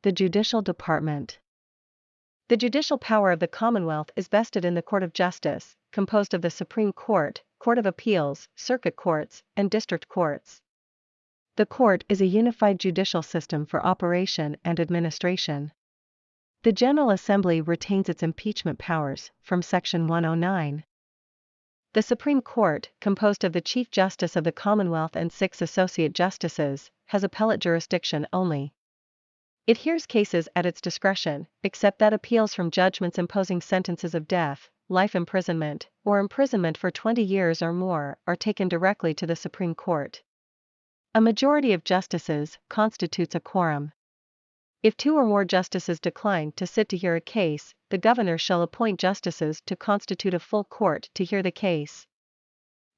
The Judicial Department. The judicial power of the Commonwealth is vested in the Court of Justice, composed of the Supreme Court, Court of Appeals, Circuit Courts, and District Courts. The court is a unified judicial system for operation and administration. The General Assembly retains its impeachment powers, from Section 109. The Supreme Court, composed of the Chief Justice of the Commonwealth and 6 associate justices, has appellate jurisdiction only. It hears cases at its discretion, except that appeals from judgments imposing sentences of death, life imprisonment, or imprisonment for 20 years or more are taken directly to the Supreme Court. A majority of justices constitutes a quorum. If 2 or more justices decline to sit to hear a case, the governor shall appoint justices to constitute a full court to hear the case.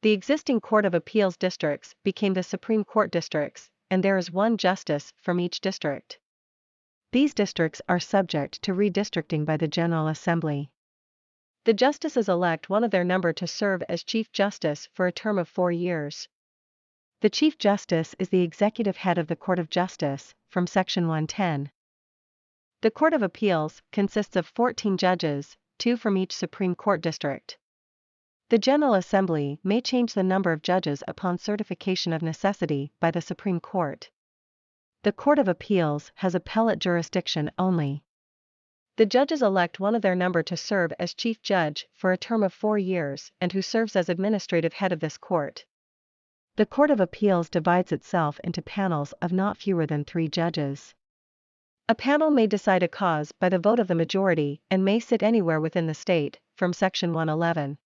The existing Court of Appeals districts became the Supreme Court districts, and there is 1 justice from each district. These districts are subject to redistricting by the General Assembly. The justices elect one of their number to serve as Chief Justice for a term of 4 years. The Chief Justice is the executive head of the Court of Justice, from Section 110. The Court of Appeals consists of 14 judges, 2 from each Supreme Court district. The General Assembly may change the number of judges upon certification of necessity by the Supreme Court. The Court of Appeals has appellate jurisdiction only. The judges elect one of their number to serve as Chief Judge for a term of 4 years and who serves as administrative head of this court. The Court of Appeals divides itself into panels of not fewer than 3 judges. A panel may decide a cause by the vote of the majority and may sit anywhere within the state, from Section 111.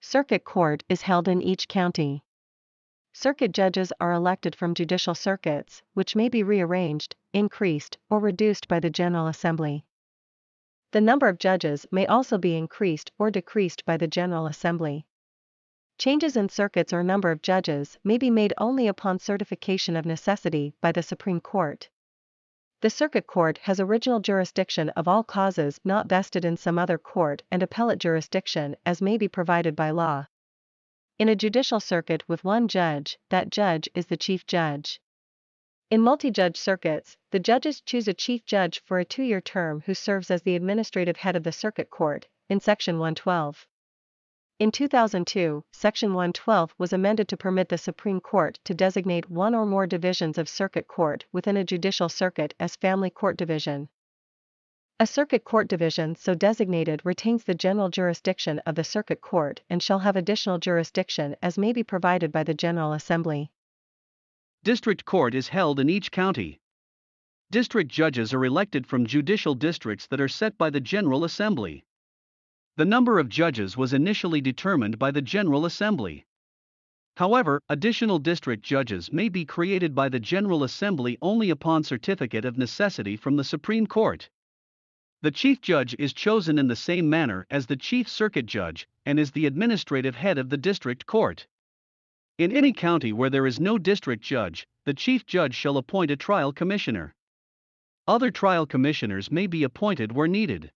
Circuit Court is held in each county. Circuit judges are elected from judicial circuits, which may be rearranged, increased, or reduced by the General Assembly. The number of judges may also be increased or decreased by the General Assembly. Changes in circuits or number of judges may be made only upon certification of necessity by the Supreme Court. The Circuit Court has original jurisdiction of all causes not vested in some other court and appellate jurisdiction as may be provided by law. In a judicial circuit with 1 judge, that judge is the Chief Judge. In multi-judge circuits, the judges choose a Chief Judge for a 2-year term who serves as the administrative head of the Circuit Court, in Section 112. In 2002, Section 112 was amended to permit the Supreme Court to designate 1 or more divisions of Circuit Court within a judicial circuit as Family Court Division. A Circuit Court Division so designated retains the general jurisdiction of the Circuit Court and shall have additional jurisdiction as may be provided by the General Assembly. District Court is held in each county. District judges are elected from judicial districts that are set by the General Assembly. The number of judges was initially determined by the General Assembly. However, additional district judges may be created by the General Assembly only upon certificate of necessity from the Supreme Court. The Chief Judge is chosen in the same manner as the Chief Circuit Judge and is the administrative head of the District Court. In any county where there is no district judge, the Chief Judge shall appoint a trial commissioner. Other trial commissioners may be appointed where needed.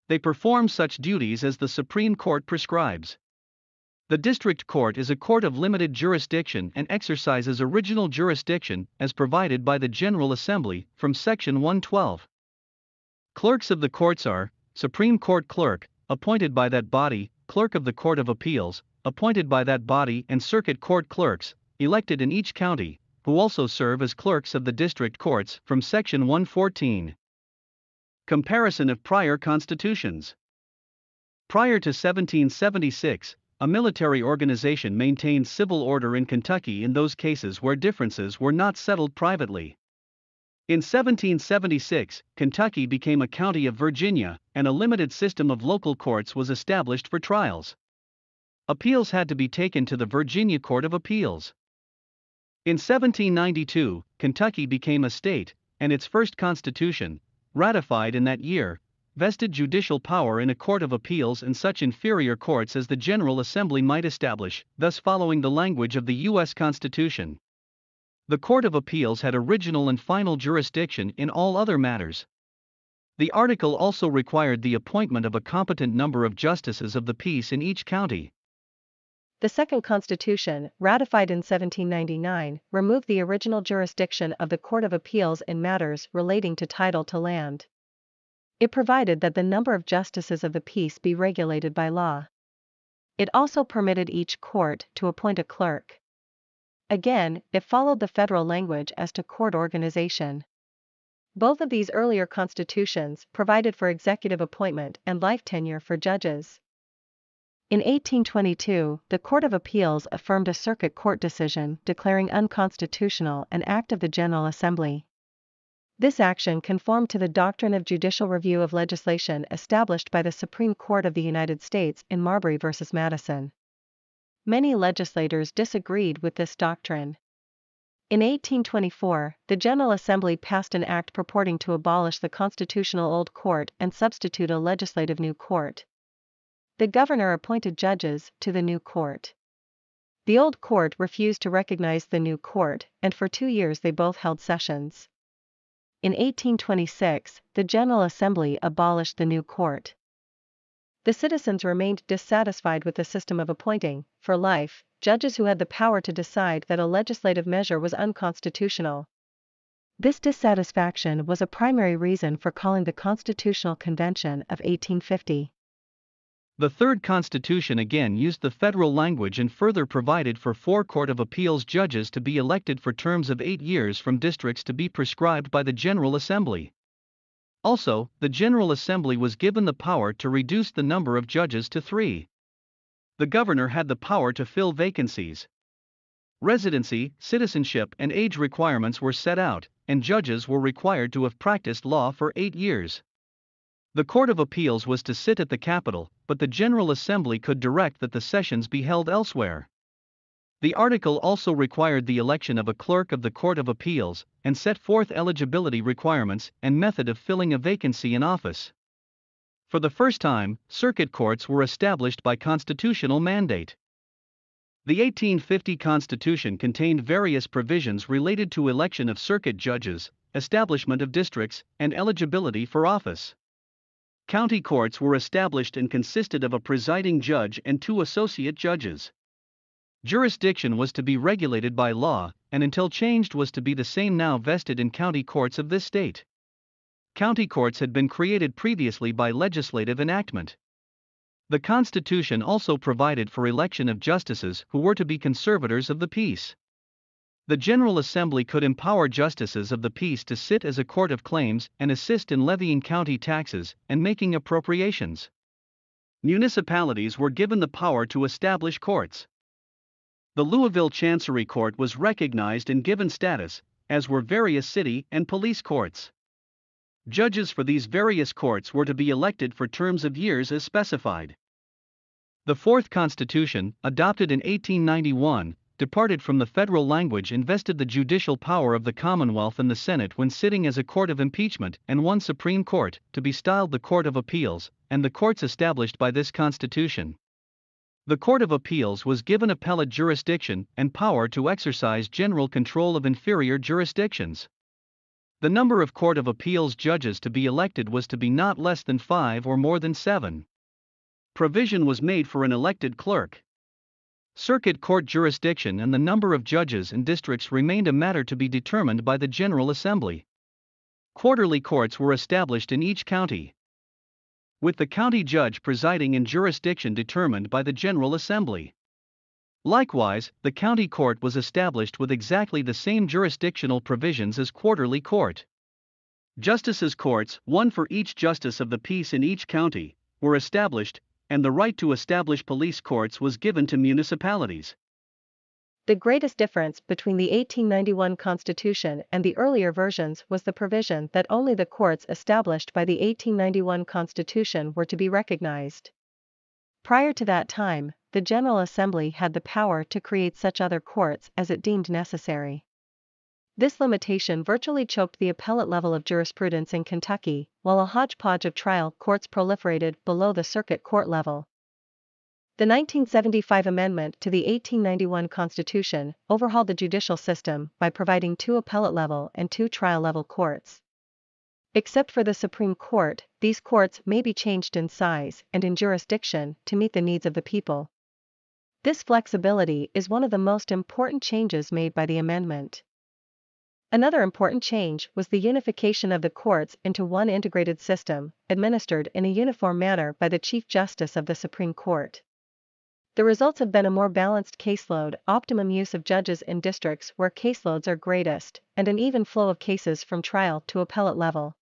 They perform such duties as the Supreme Court prescribes. The District Court is a court of limited jurisdiction and exercises original jurisdiction as provided by the General Assembly from Section 112. Clerks of the courts are Supreme Court Clerk, appointed by that body, Clerk of the Court of Appeals, appointed by that body, and Circuit Court Clerks, elected in each county, who also serve as clerks of the District Courts from Section 114. Comparison of prior constitutions. Prior to 1776, a military organization maintained civil order in Kentucky in those cases where differences were not settled privately. In 1776, Kentucky became a county of Virginia, and a limited system of local courts was established for trials. Appeals had to be taken to the Virginia Court of Appeals. In 1792, Kentucky became a state, and its first constitution, ratified in that year, vested judicial power in a court of appeals and such inferior courts as the General Assembly might establish, thus following the language of the U.S. Constitution. The Court of Appeals had original and final jurisdiction in all other matters. The article also required the appointment of a competent number of justices of the peace in each county. The second constitution, ratified in 1799, removed the original jurisdiction of the Court of Appeals in matters relating to title to land. It provided that the number of justices of the peace be regulated by law. It also permitted each court to appoint a clerk. Again, it followed the federal language as to court organization. Both of these earlier constitutions provided for executive appointment and life tenure for judges. In 1822, the Court of Appeals affirmed a circuit court decision declaring unconstitutional an act of the General Assembly. This action conformed to the doctrine of judicial review of legislation established by the Supreme Court of the United States in Marbury v. Madison. Many legislators disagreed with this doctrine. In 1824, the General Assembly passed an act purporting to abolish the constitutional old court and substitute a legislative new court. The governor appointed judges to the new court. The old court refused to recognize the new court, and for 2 years they both held sessions. In 1826, the General Assembly abolished the new court. The citizens remained dissatisfied with the system of appointing, for life, judges who had the power to decide that a legislative measure was unconstitutional. This dissatisfaction was a primary reason for calling the Constitutional Convention of 1850. The third constitution again used the federal language and further provided for 4 Court of Appeals judges to be elected for terms of 8 years from districts to be prescribed by the General Assembly. Also, the General Assembly was given the power to reduce the number of judges to 3. The governor had the power to fill vacancies. Residency, citizenship, and age requirements were set out, and judges were required to have practiced law for 8 years. The Court of Appeals was to sit at the Capitol, but the General Assembly could direct that the sessions be held elsewhere. The article also required the election of a clerk of the Court of Appeals, and set forth eligibility requirements and method of filling a vacancy in office. For the first time, circuit courts were established by constitutional mandate. The 1850 Constitution contained various provisions related to election of circuit judges, establishment of districts, and eligibility for office. County courts were established and consisted of a presiding judge and 2 associate judges. Jurisdiction was to be regulated by law, and until changed was to be the same now vested in county courts of this state. County courts had been created previously by legislative enactment. The Constitution also provided for election of justices who were to be conservators of the peace. The General Assembly could empower justices of the peace to sit as a court of claims and assist in levying county taxes and making appropriations. Municipalities were given the power to establish courts. The Louisville Chancery Court was recognized and given status, as were various city and police courts. Judges for these various courts were to be elected for terms of years as specified. The Fourth Constitution, adopted in 1891, departed from the federal language and vested the judicial power of the Commonwealth and the Senate when sitting as a court of impeachment and one Supreme Court, to be styled the Court of Appeals, and the courts established by this Constitution. The Court of Appeals was given appellate jurisdiction and power to exercise general control of inferior jurisdictions. The number of Court of Appeals judges to be elected was to be not less than 5 or more than 7. Provision was made for an elected clerk. Circuit court jurisdiction and the number of judges and districts remained a matter to be determined by the General Assembly. Quarterly courts were established in each county, with the county judge presiding in jurisdiction determined by the General Assembly. Likewise, the county court was established with exactly the same jurisdictional provisions as quarterly court. Justices' courts, one for each justice of the peace in each county, were established, and the right to establish police courts was given to municipalities. The greatest difference between the 1891 Constitution and the earlier versions was the provision that only the courts established by the 1891 Constitution were to be recognized. Prior to that time, the General Assembly had the power to create such other courts as it deemed necessary. This limitation virtually choked the appellate level of jurisprudence in Kentucky, while a hodgepodge of trial courts proliferated below the circuit court level. The 1975 amendment to the 1891 Constitution overhauled the judicial system by providing 2 appellate-level and 2 trial-level courts. Except for the Supreme Court, these courts may be changed in size and in jurisdiction to meet the needs of the people. This flexibility is one of the most important changes made by the amendment. Another important change was the unification of the courts into one integrated system, administered in a uniform manner by the Chief Justice of the Supreme Court. The results have been a more balanced caseload, optimum use of judges in districts where caseloads are greatest, and an even flow of cases from trial to appellate level.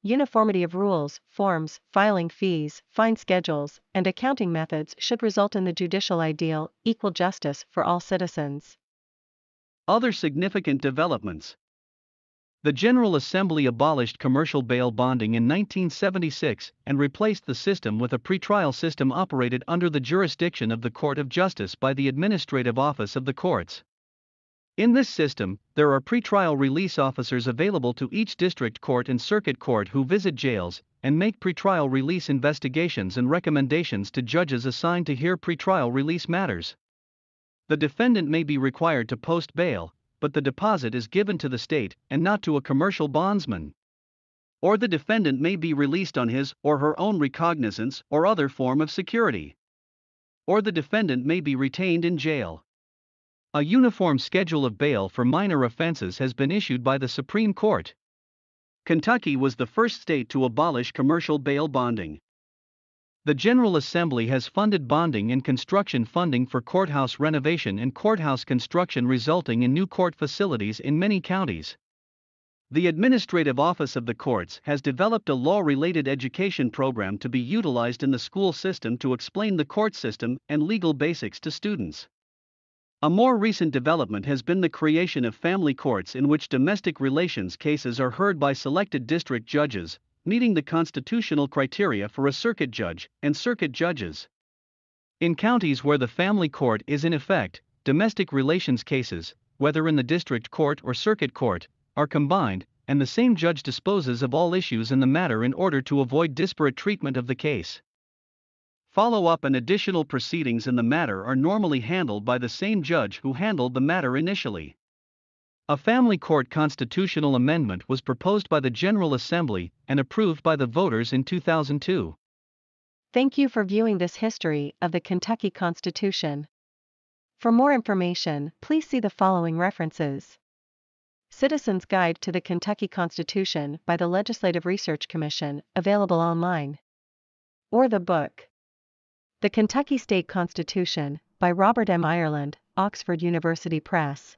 Uniformity of rules, forms, filing fees, fine schedules, and accounting methods should result in the judicial ideal, equal justice for all citizens. Other significant developments. The General Assembly abolished commercial bail bonding in 1976 and replaced the system with a pretrial system operated under the jurisdiction of the Court of Justice by the Administrative Office of the Courts. In this system, there are pretrial release officers available to each district court and circuit court who visit jails and make pretrial release investigations and recommendations to judges assigned to hear pretrial release matters. The defendant may be required to post bail, but the deposit is given to the state and not to a commercial bondsman. Or the defendant may be released on his or her own recognizance or other form of security. Or the defendant may be retained in jail. A uniform schedule of bail for minor offenses has been issued by the Supreme Court. Kentucky was the first state to abolish commercial bail bonding. The General Assembly has funded bonding and construction funding for courthouse renovation and courthouse construction, resulting in new court facilities in many counties. The Administrative Office of the Courts has developed a law-related education program to be utilized in the school system to explain the court system and legal basics to students. A more recent development has been the creation of family courts in which domestic relations cases are heard by selected district judges, meeting the constitutional criteria for a circuit judge and circuit judges. In counties where the family court is in effect, domestic relations cases, whether in the district court or circuit court, are combined, and the same judge disposes of all issues in the matter in order to avoid disparate treatment of the case. Follow-up and additional proceedings in the matter are normally handled by the same judge who handled the matter initially. A family court constitutional amendment was proposed by the General Assembly and approved by the voters in 2002. Thank you for viewing this history of the Kentucky Constitution. For more information, please see the following references. Citizen's Guide to the Kentucky Constitution by the Legislative Research Commission, available online. Or the book, The Kentucky State Constitution, by Robert M. Ireland, Oxford University Press.